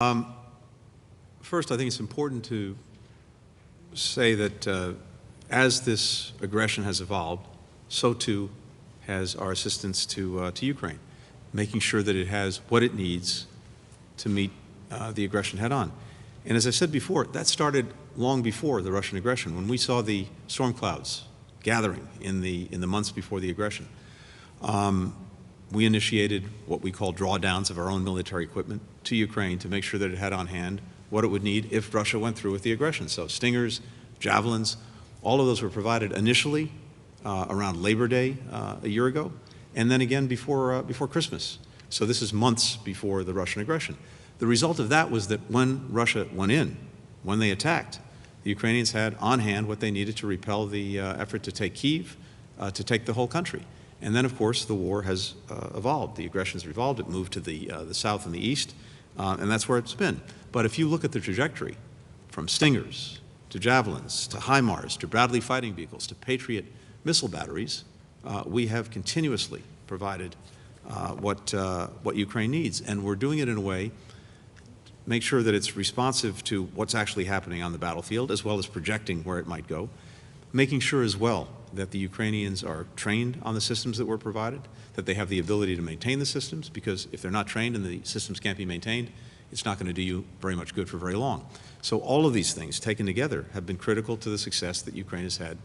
First, I think it's important to say that as this aggression has evolved, so too has our assistance to Ukraine, making sure that it has what it needs to meet the aggression head-on. And as I said before, that started long before the Russian aggression, when we saw the storm clouds gathering in the months before the aggression. We initiated what we call drawdowns of our own military equipment to Ukraine to make sure that it had on hand what it would need if Russia went through with the aggression. So Stingers, Javelins, all of those were provided initially around Labor Day a year ago, and then again before Christmas. So this is months before the Russian aggression. The result of that was that when Russia went in, when they attacked, the Ukrainians had on hand what they needed to repel the effort to take Kyiv, to take the whole country. And then, of course, the war has evolved. The aggression has evolved. It moved to the south and the east, and that's where it's been. But if you look at the trajectory from Stingers to Javelins to HIMARS to Bradley fighting vehicles to Patriot missile batteries, we have continuously provided what Ukraine needs. And we're doing it in a way to make sure that it's responsive to what's actually happening on the battlefield, as well as projecting where it might go, making sure as well that the Ukrainians are trained on the systems that were provided, that they have the ability to maintain the systems, because if they're not trained and the systems can't be maintained, it's not going to do you very much good for very long. So all of these things taken together have been critical to the success that Ukraine has had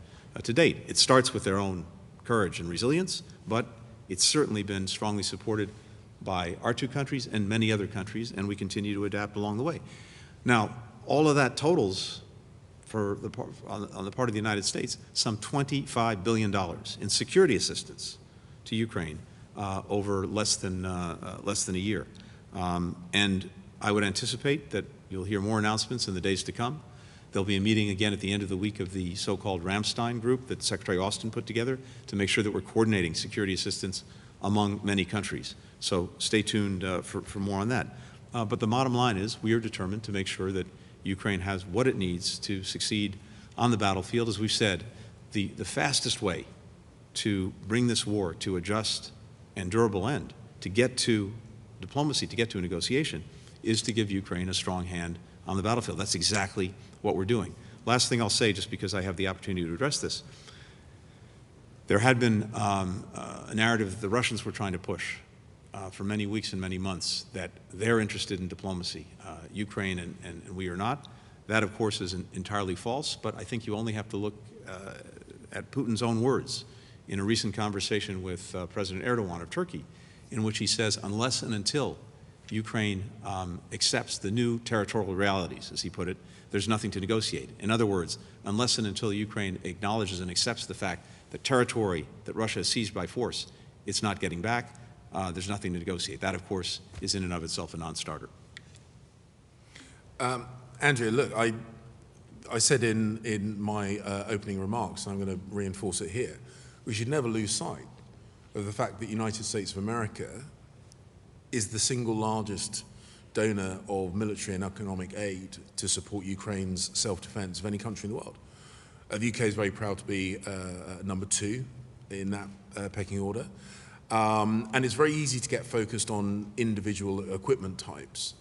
to date. It starts with their own courage and resilience, but it's certainly been strongly supported by our two countries and many other countries, and we continue to adapt along the way. Now, all of that totals on the part of the United States, some $25 billion in security assistance to Ukraine over less than a year. And I would anticipate that you'll hear more announcements in the days to come. There'll be a meeting again at the end of the week of the so-called Ramstein group that Secretary Austin put together to make sure that we're coordinating security assistance among many countries. So stay tuned for more on that. But the bottom line is we are determined to make sure that Ukraine has what it needs to succeed on the battlefield. As we've said, the fastest way to bring this war to a just and durable end, to get to diplomacy, to get to a negotiation, is to give Ukraine a strong hand on the battlefield. That's exactly what we're doing. Last thing I'll say, just because I have the opportunity to address this, there had been a narrative that the Russians were trying to push for many weeks and many months that they're interested in diplomacy. Ukraine and we are not. That, of course, is entirely false, but I think you only have to look at Putin's own words in a recent conversation with President Erdogan of Turkey, in which he says, unless and until Ukraine accepts the new territorial realities, as he put it, there's nothing to negotiate. In other words, unless and until Ukraine acknowledges and accepts the fact that territory that Russia has seized by force, it's not getting back, there's nothing to negotiate. That, of course, is in and of itself a non-starter. Andrea, look, I said in my opening remarks, and I'm going to reinforce it here, we should never lose sight of the fact that the United States of America is the single largest donor of military and economic aid to support Ukraine's self-defense of any country in the world. The UK is very proud to be number 2 in that pecking order. And it's very easy to get focused on individual equipment types.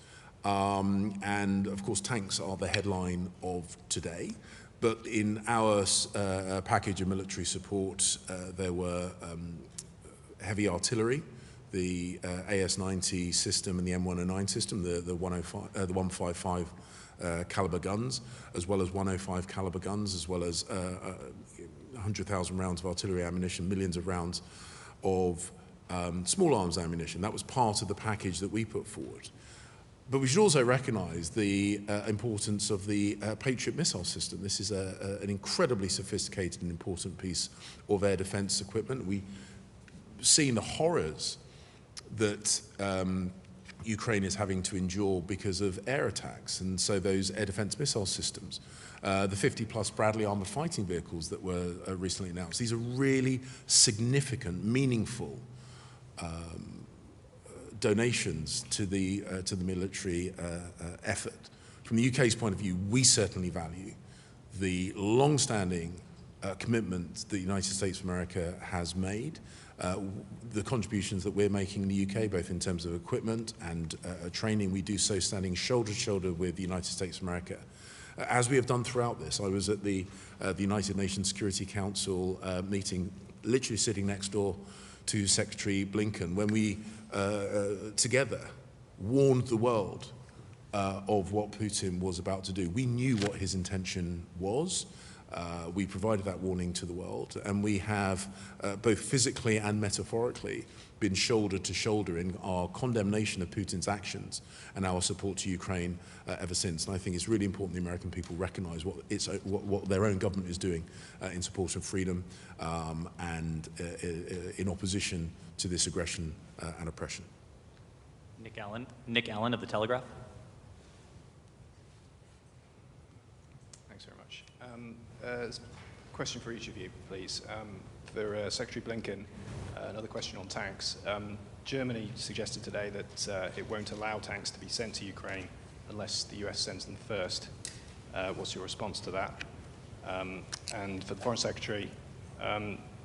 And of course, tanks are the headline of today. But in our package of military support, there were heavy artillery, the AS-90 system and the M109 system, the 155 caliber guns, as well as 105 caliber guns, as well as 100,000 rounds of artillery ammunition, millions of rounds of small arms ammunition. That was part of the package that we put forward. But we should also recognize the importance of the Patriot missile system. This is an incredibly sophisticated and important piece of air defense equipment. We've seen the horrors that Ukraine is having to endure because of air attacks, and so those air defense missile systems, the 50-plus Bradley armored fighting vehicles that were recently announced, these are really significant, meaningful donations to the military effort. From the UK's point of view, we certainly value the long-standing commitment that the United States of America has made the contributions that we're making in the UK, both in terms of equipment and training. We do so standing shoulder to shoulder with the United States of America. As we have done throughout this, I was at the United Nations Security Council meeting, literally sitting next door to Secretary Blinken, when we together warned the world of what Putin was about to do. We knew what his intention was. We provided that warning to the world, and we have both physically and metaphorically been shoulder to shoulder in our condemnation of Putin's actions and our support to Ukraine ever since. And I think it's really important the American people recognize what their own government is doing in support of freedom and in opposition to this aggression and oppression. Nick Allen of The Telegraph. Thanks very much. Question for each of you, please. For Secretary Blinken, another question on tanks. Germany suggested today that it won't allow tanks to be sent to Ukraine unless the US sends them first. What's your response to that? And for the Foreign Secretary,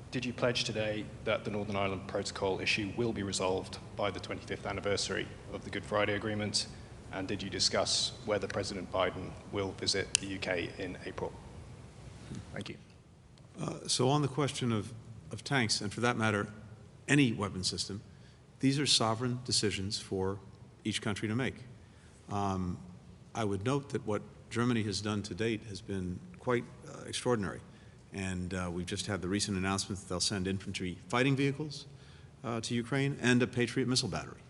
did you pledge today that the Northern Ireland Protocol issue will be resolved by the 25th anniversary of the Good Friday Agreement? And did you discuss whether President Biden will visit the UK in April? Thank you. So on the question of tanks, and for that matter, any weapon system, these are sovereign decisions for each country to make. I would note that what Germany has done to date has been quite extraordinary. And we've just had the recent announcement that they'll send infantry fighting vehicles to Ukraine and a Patriot missile battery.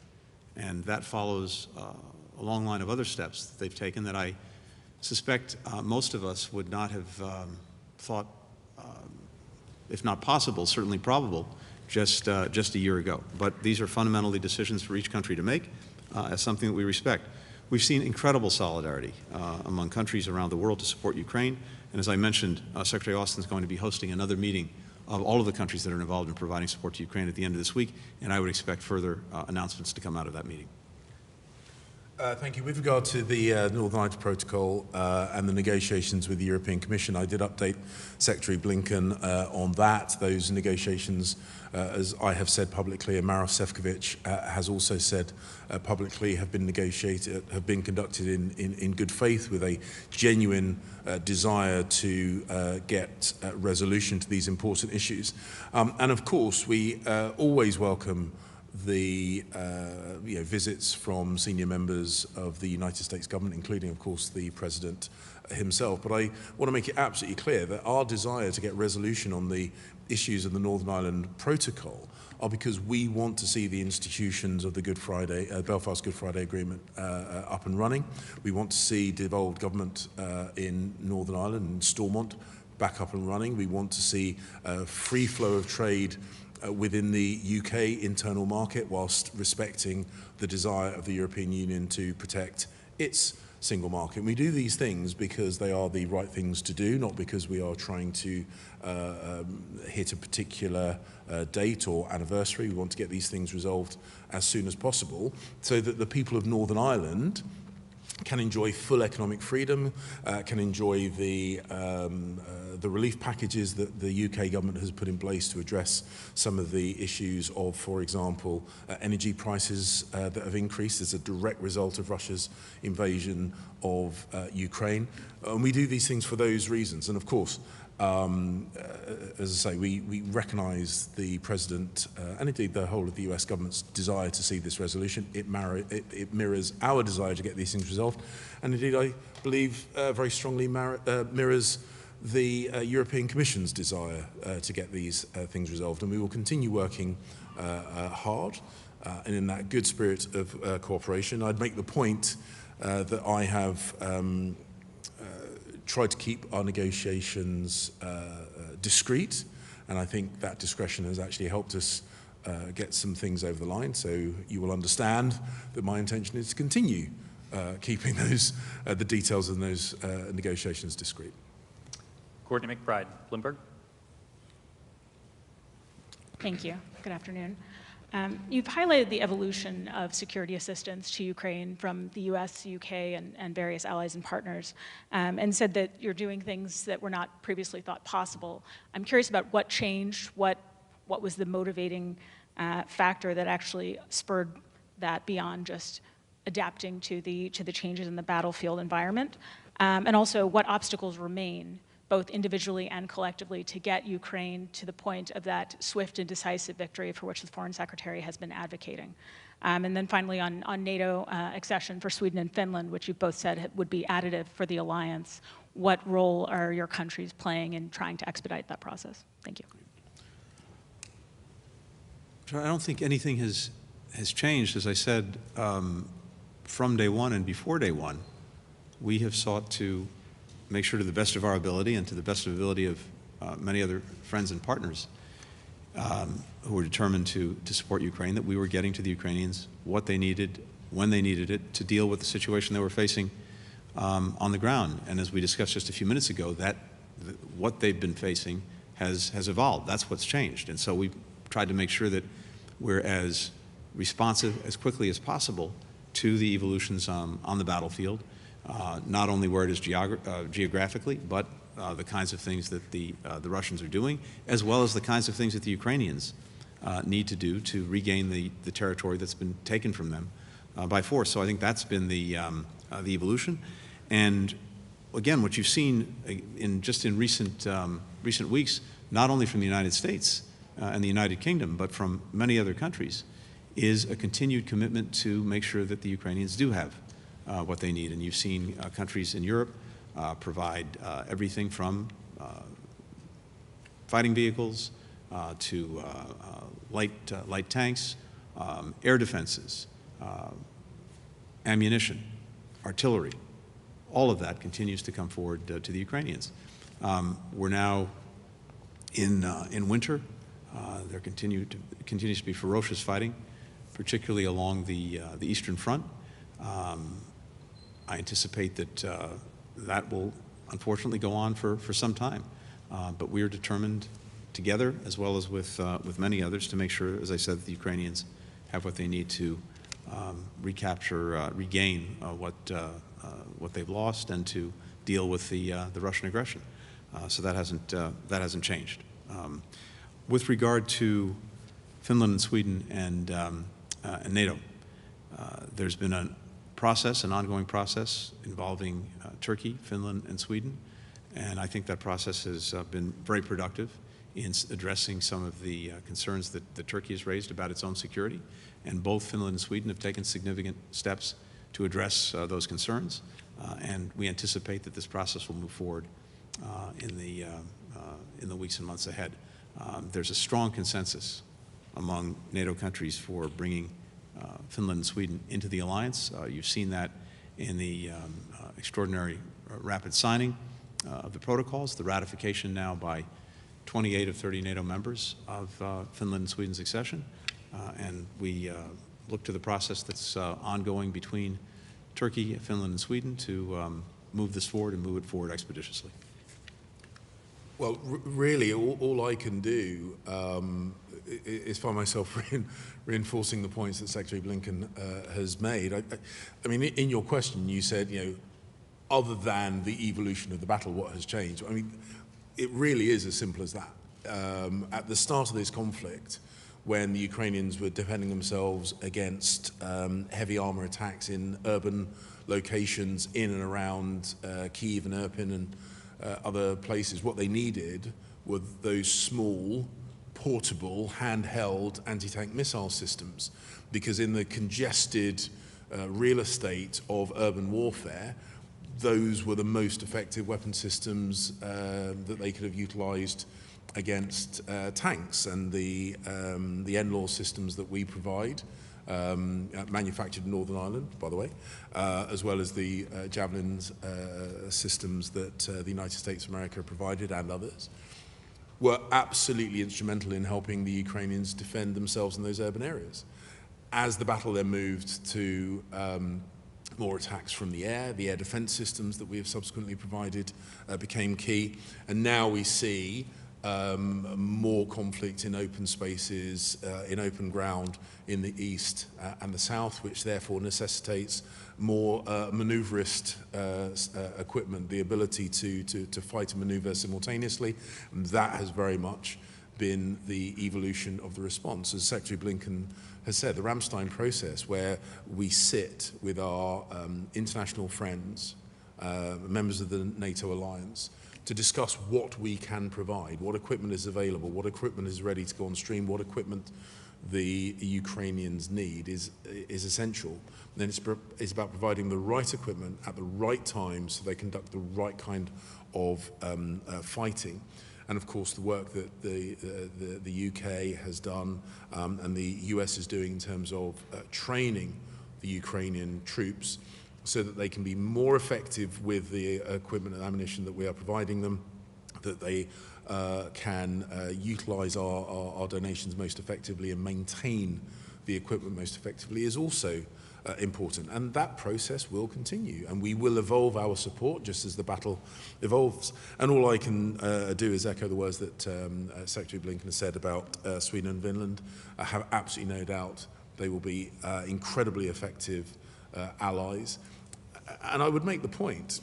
And that follows a long line of other steps that they've taken that I suspect most of us would not have thought, if not possible, certainly probable, just a year ago. But these are fundamentally decisions for each country to make as something that we respect. We've seen incredible solidarity among countries around the world to support Ukraine. And as I mentioned, Secretary Austin is going to be hosting another meeting of all of the countries that are involved in providing support to Ukraine at the end of this week, and I would expect further announcements to come out of that meeting. Thank you. With regard to the Northern Ireland Protocol and the negotiations with the European Commission, I did update Secretary Blinken on that. Those negotiations, as I have said publicly, and Maroš Šefčovič has also said publicly, have been conducted in good faith with a genuine desire to get resolution to these important issues. And of course, we always welcome the visits from senior members of the United States government, including, of course, the President himself. But I want to make it absolutely clear that our desire to get resolution on the issues of the Northern Ireland Protocol are because we want to see the institutions of the Belfast Good Friday Agreement up and running. We want to see devolved government in Northern Ireland and Stormont back up and running. We want to see a free flow of trade within the UK internal market, whilst respecting the desire of the European Union to protect its single market. And we do these things because they are the right things to do, not because we are trying to hit a particular date or anniversary. We want to get these things resolved as soon as possible so that the people of Northern Ireland can enjoy full economic freedom, can enjoy the relief packages that the UK government has put in place to address some of the issues of, for example, energy prices that have increased as a direct result of Russia's invasion of Ukraine. And we do these things for those reasons. And of course, as I say, we recognise the President and indeed the whole of the US government's desire to see this resolution. It mirrors our desire to get these things resolved, and indeed I believe very strongly mirrors the European Commission's desire to get these things resolved. And we will continue working hard and in that good spirit of cooperation. I'd make the point that I have tried to keep our negotiations discreet, and I think that discretion has actually helped us get some things over the line. So you will understand that my intention is to continue keeping the details of those negotiations discreet. Courtney McBride, Bloomberg. Thank you. Good afternoon. You've highlighted the evolution of security assistance to Ukraine from the US, UK, and various allies and partners, and said that you're doing things that were not previously thought possible. I'm curious about what changed, what what was the motivating factor that actually spurred that beyond just adapting to the changes in the battlefield environment, and also what obstacles remain, both individually and collectively, to get Ukraine to the point of that swift and decisive victory for which the Foreign Secretary has been advocating. And then finally on NATO accession for Sweden and Finland, which you both said would be additive for the alliance, what role are your countries playing in trying to expedite that process? Thank you. I don't think anything has changed. As I said, from day one and before day one, we have sought to make sure to the best of our ability and to the best of the ability of many other friends and partners who were determined to support Ukraine, that we were getting to the Ukrainians what they needed, when they needed it, to deal with the situation they were facing on the ground. And as we discussed just a few minutes ago, what they've been facing has evolved. That's what's changed. And so we tried to make sure that we're as responsive as quickly as possible to the evolutions on the battlefield, not only where it is geographically, but the kinds of things that the Russians are doing, as well as the kinds of things that the Ukrainians need to do to regain the territory that's been taken from them by force. So I think that's been the evolution. And again, what you've seen in recent weeks, not only from the United States and the United Kingdom, but from many other countries, is a continued commitment to make sure that the Ukrainians do have what they need. And you've seen countries in Europe provide everything from fighting vehicles to light tanks, air defenses, ammunition, artillery. All of that continues to come forward to the Ukrainians. We're now in winter. There continues to be ferocious fighting, particularly along the Eastern Front. I anticipate that that will unfortunately go on for some time. But we are determined together, as well as with many others, to make sure, as I said, that the Ukrainians have what they need to regain what they've lost, and to deal with the Russian aggression. So that hasn't changed. With regard to Finland and Sweden and NATO, there's been an ongoing process involving Turkey, Finland, and Sweden, and I think that process has been very productive in addressing some of the concerns that Turkey has raised about its own security, and both Finland and Sweden have taken significant steps to address those concerns, and we anticipate that this process will move forward in the weeks and months ahead. There's a strong consensus among NATO countries for bringing Finland and Sweden into the alliance. You've seen that in the extraordinary rapid signing of the protocols, the ratification now by 28 of 30 NATO members of Finland and Sweden's accession, and we look to the process that's ongoing between Turkey, Finland, and Sweden to move this forward and move it forward expeditiously. Well, really, all I can do is find myself reinforcing the points that Secretary Blinken has made. I mean, in your question, you said, other than the evolution of the battle, what has changed? I mean, it really is as simple as that. At the start of this conflict, when the Ukrainians were defending themselves against heavy armor attacks in urban locations in and around Kyiv and Irpin and other places, what they needed were those small, portable, handheld anti-tank missile systems, because in the congested real estate of urban warfare, those were the most effective weapon systems that they could have utilized against tanks. And the NLAW systems that we provide, manufactured in Northern Ireland, by the way, as well as the Javelin systems that the United States of America provided, and others, were absolutely instrumental in helping the Ukrainians defend themselves in those urban areas. As the battle then moved to more attacks from the air defense systems that we have subsequently provided became key, and now we see more conflict in open spaces, in open ground in the east and the south, which therefore necessitates more maneuverist equipment, the ability to fight and maneuver simultaneously. And that has very much been the evolution of the response. As Secretary Blinken has said, the Ramstein process, where we sit with our international friends, members of the NATO alliance, to discuss what we can provide, what equipment is available, what equipment is ready to go on stream, what equipment the Ukrainians need is essential. And then it's about providing the right equipment at the right time so they conduct the right kind of fighting. And of course, the work that the UK has done and the US is doing in terms of training the Ukrainian troops so that they can be more effective with the equipment and ammunition that we are providing them, that they can utilize our donations most effectively and maintain the equipment most effectively is also important. And that process will continue, and we will evolve our support just as the battle evolves. And all I can do is echo the words that Secretary Blinken has said about Sweden and Finland. I have absolutely no doubt they will be incredibly effective allies. And I would make the point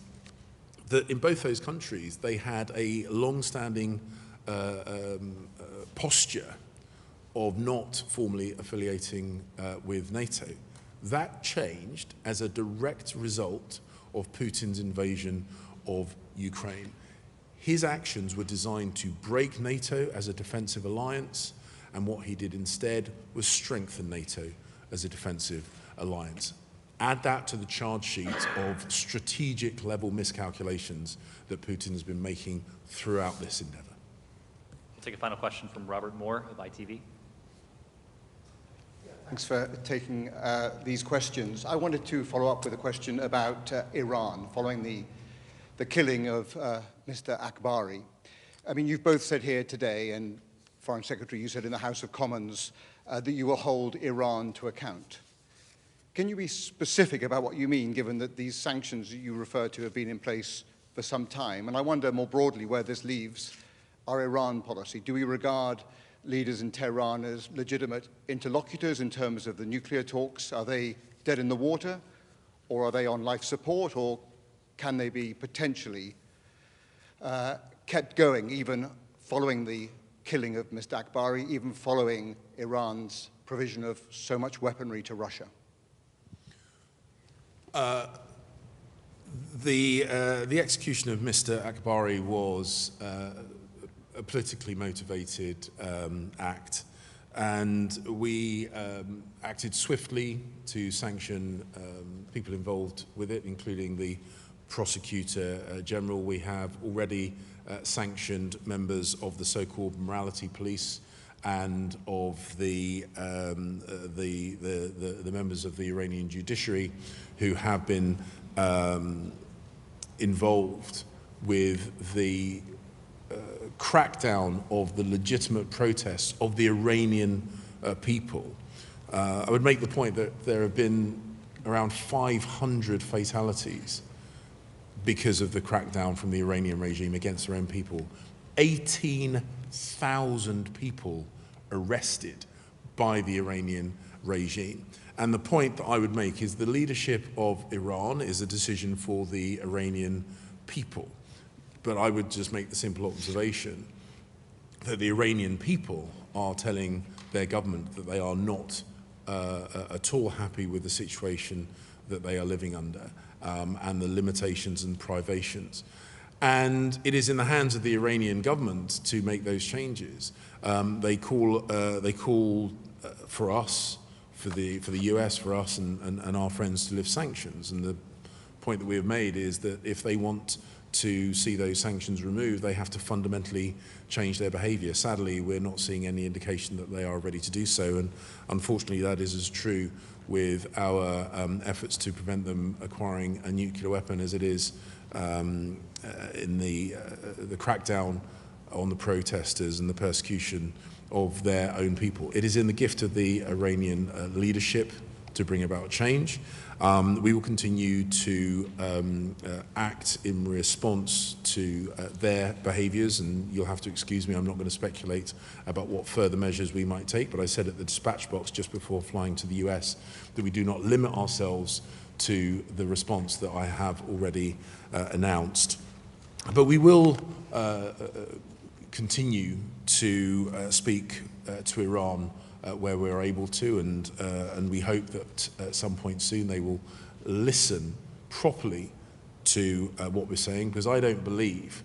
that in both those countries, they had a long-standing posture of not formally affiliating with NATO. That changed as a direct result of Putin's invasion of Ukraine. His actions were designed to break NATO as a defensive alliance, and what he did instead was strengthen NATO as a defensive alliance. Add that to the charge sheet of strategic level miscalculations that Putin has been making throughout this endeavor. We'll take a final question from Robert Moore of ITV. Thanks for taking these questions. I wanted to follow up with a question about Iran, following the killing of Mr. Akbari. I mean, you've both said here today, and Foreign Secretary, you said in the House of Commons, that you will hold Iran to account. Can you be specific about what you mean, given that these sanctions you refer to have been in place for some time? And I wonder more broadly where this leaves our Iran policy. Do we regard leaders in Tehran as legitimate interlocutors in terms of the nuclear talks? Are they dead in the water, or are they on life support, or can they be potentially kept going even following the killing of Mr. Akbari, even following Iran's provision of so much weaponry to Russia? The execution of Mr. Akbari was a politically motivated act, and we acted swiftly to sanction people involved with it, including the prosecutor general. We have already sanctioned members of the so-called morality police and of the members of the Iranian judiciary who have been involved with the crackdown of the legitimate protests of the Iranian people. I would make the point that there have been around 500 fatalities because of the crackdown from the Iranian regime against their own people. 18,000 people arrested by the Iranian regime. And the point that I would make is the leadership of Iran is a decision for the Iranian people. But I would just make the simple observation that the Iranian people are telling their government that they are not at all happy with the situation that they are living under and the limitations and privations. And it is in the hands of the Iranian government to make those changes. They call for us, for the US, for us and our friends to lift sanctions. And the point that we have made is that if they want to see those sanctions removed, they have to fundamentally change their behavior. Sadly, we're not seeing any indication that they are ready to do so, and unfortunately that is as true with our efforts to prevent them acquiring a nuclear weapon as it is in the crackdown on the protesters and the persecution of their own people. It is in the gift of the Iranian leadership to bring about change. We will continue to act in response to their behaviours, and you'll have to excuse me, I'm not going to speculate about what further measures we might take, but I said at the dispatch box just before flying to the US that we do not limit ourselves to the response that I have already announced. But we will continue to speak to Iran where we're able to, and we hope that at some point soon they will listen properly to what we're saying, because I don't believe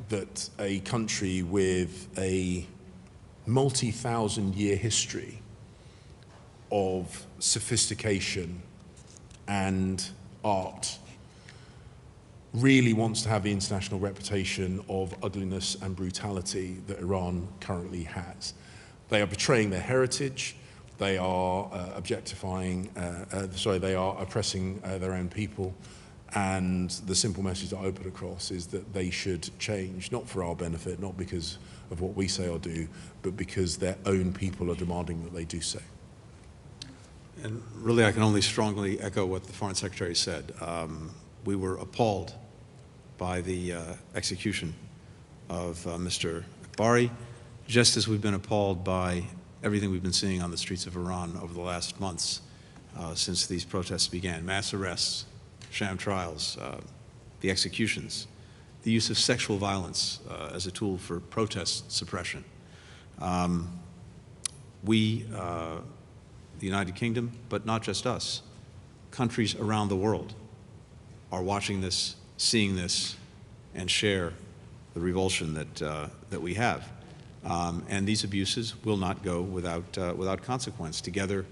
that a country with a multi-thousand-year history of sophistication and art really wants to have the international reputation of ugliness and brutality that Iran currently has. They are betraying their heritage, they are they are oppressing their own people, and the simple message that I put across is that they should change, not for our benefit, not because of what we say or do, but because their own people are demanding that they do so. And really, I can only strongly echo what the Foreign Secretary said. We were appalled by the execution of Mr. Akbari, just as we've been appalled by everything we've been seeing on the streets of Iran over the last months since these protests began. Mass arrests, sham trials, the executions, the use of sexual violence as a tool for protest suppression. We, the United Kingdom, but not just us, countries around the world are watching this, seeing this, and share the revulsion that we have. And these abuses will not go without consequence. Together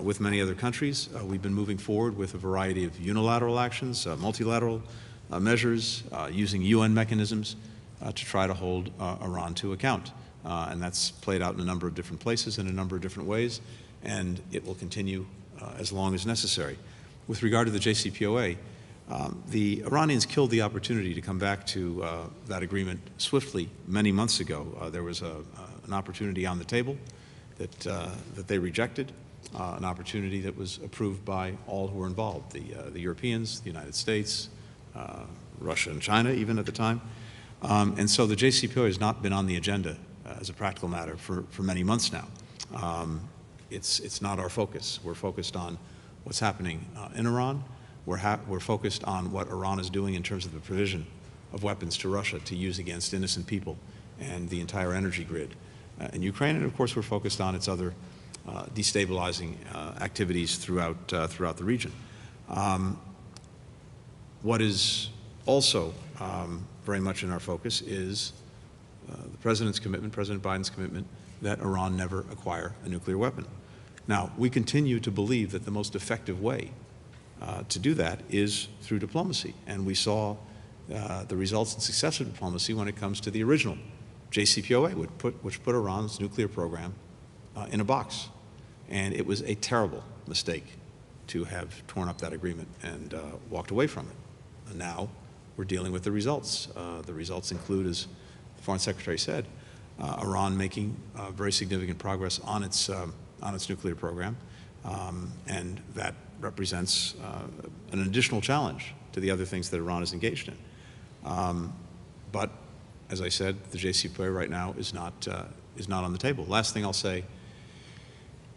with many other countries, we've been moving forward with a variety of unilateral actions, multilateral measures, using UN mechanisms to try to hold Iran to account. And that's played out in a number of different places in a number of different ways, and it will continue as long as necessary. With regard to the JCPOA, the Iranians killed the opportunity to come back to that agreement swiftly many months ago. There was an opportunity on the table that they rejected, an opportunity that was approved by all who were involved, the Europeans, the United States, Russia and China even at the time. And so the JCPOA has not been on the agenda as a practical matter for many months now. It's not our focus. We're focused on what's happening in Iran. We're focused on what Iran is doing in terms of the provision of weapons to Russia to use against innocent people and the entire energy grid in Ukraine. And of course, we're focused on its other destabilizing activities throughout the region. What is also very much in our focus is the President's commitment, President Biden's commitment, that Iran never acquire a nuclear weapon. Now, we continue to believe that the most effective way to do that is through diplomacy. And we saw the results and success of diplomacy when it comes to the original JCPOA, which put Iran's nuclear program in a box. And it was a terrible mistake to have torn up that agreement and walked away from it. And now we're dealing with the results. The results include, as the Foreign Secretary said, Iran making very significant progress on its nuclear program, and that represents an additional challenge to the other things that Iran is engaged in. But as I said, the JCPOA right now is not on the table. Last thing I'll say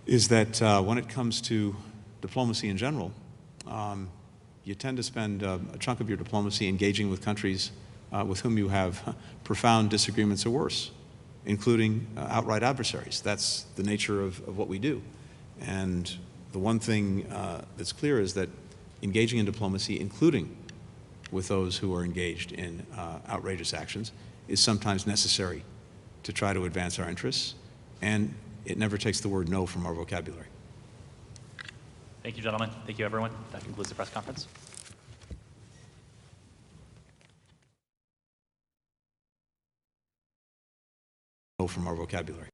is that when it comes to diplomacy in general, you tend to spend a chunk of your diplomacy engaging with countries with whom you have profound disagreements or worse, including outright adversaries. That's the nature of what we do. And the one thing that's clear is that engaging in diplomacy, including with those who are engaged in outrageous actions, is sometimes necessary to try to advance our interests, and it never takes the word no from our vocabulary. Thank you, gentlemen. Thank you, everyone. That concludes the press conference. No from our vocabulary.